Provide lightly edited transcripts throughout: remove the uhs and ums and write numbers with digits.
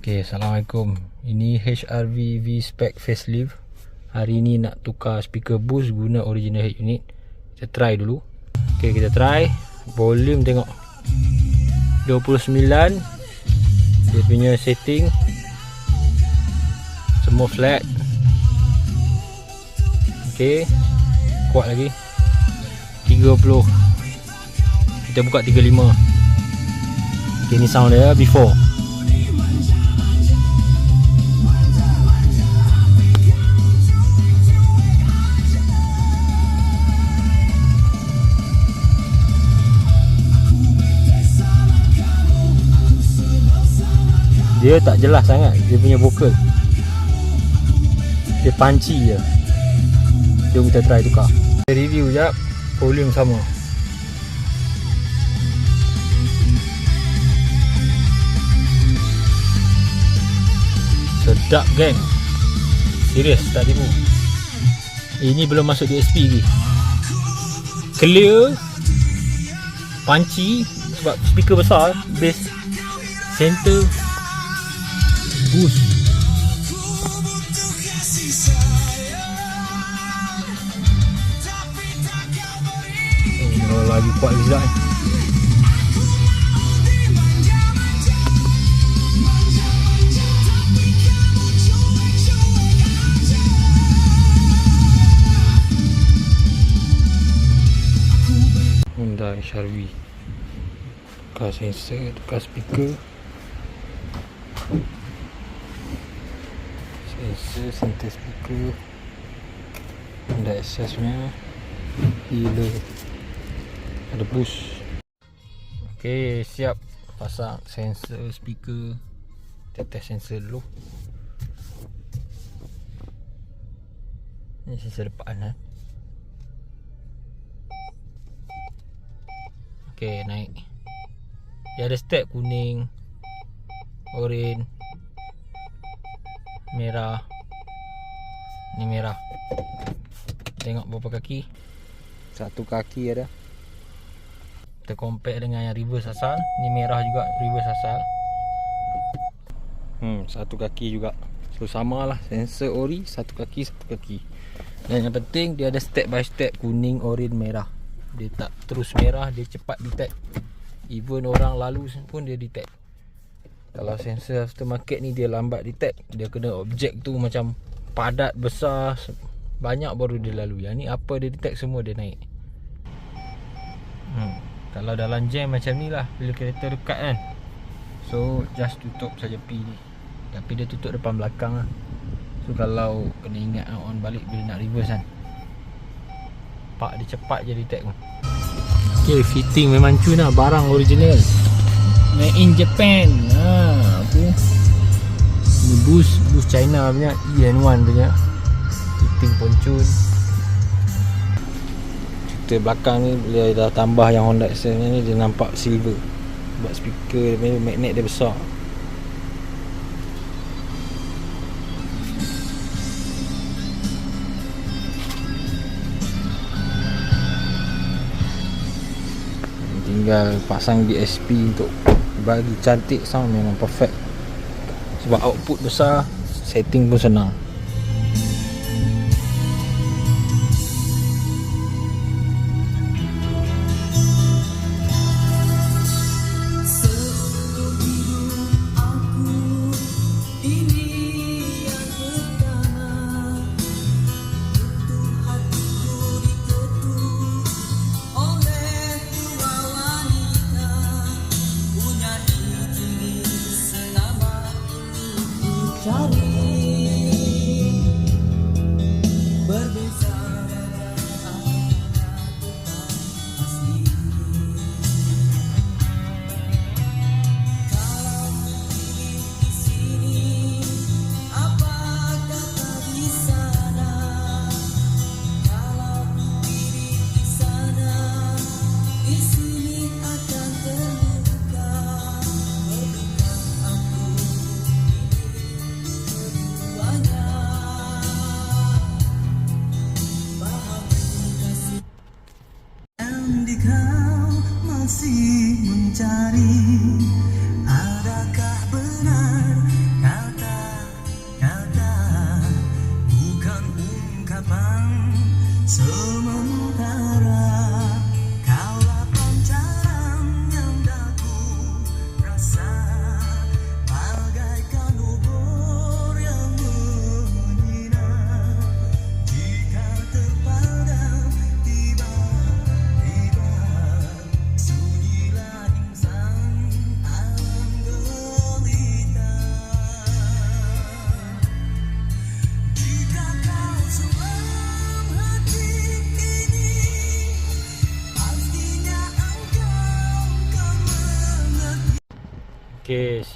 Okay, Assalamualaikum. Ini HRV V-Spec facelift. Hari ni nak tukar speaker boost guna original head unit. Kita try dulu. Okay, kita try. Volume tengok 29. Dia punya setting semua flat. Okay, kuat lagi 30. Kita buka 35. Okay, ni sound dia before. Dia tak jelas sangat dia punya vokal. Dia punchy je. Jom kita try tukar. Kita review jap. Volume sama. Sedap geng. Serius tak tipu. Ini belum masuk DSP lagi. Clear, punchy sebab speaker besar, bass, center, boost. Oh, lagi kuat lagi sedap ni. Hyundai HRV. Tukar sensor, tukar speaker. Sensor, center speaker. Ada access punya. Healer. Ada boost. Ok, siap pasang sensor speaker. Kita test sensor dulu. Ini sensor depan. Ok, naik. Dia ada step kuning, oren, merah. Ni merah. Tengok berapa kaki. Satu kaki ada. Kita compare dengan yang reverse asal. Ni merah juga reverse asal. Satu kaki juga. So sama lah. Sensor ori, satu kaki. Dan yang penting dia ada step by step. Kuning, oren, merah. Dia tak terus merah, dia cepat detect. Even orang lalu pun dia detect. Kalau sensor aftermarket ni dia lambat detect. Dia kena objek tu macam padat, besar, banyak baru dia lalu. Yang ni apa dia detect semua dia naik. Kalau dalam jam macam ni lah, bila kereta dekat kan, so just tutup saja P ni. Tapi dia tutup depan belakang lah. So kalau kena ingat on balik bila nak reverse kan, pak dia cepat je detect pun. Okay, fitting memang cun lah. Barang original, made in Japan. Okay. Ni boost China punya, EN1 punya. Fitting pun cun. Cerita belakang ni bila dah tambah yang Honda Accent ni, dia nampak silver. Sebab speaker dia, magnet dia besar. Tinggal pasang DSP untuk bagi cantik sound, memang perfect. Sebab output besar, setting pun senang.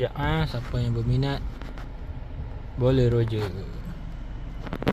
siap siapa yang berminat boleh roger.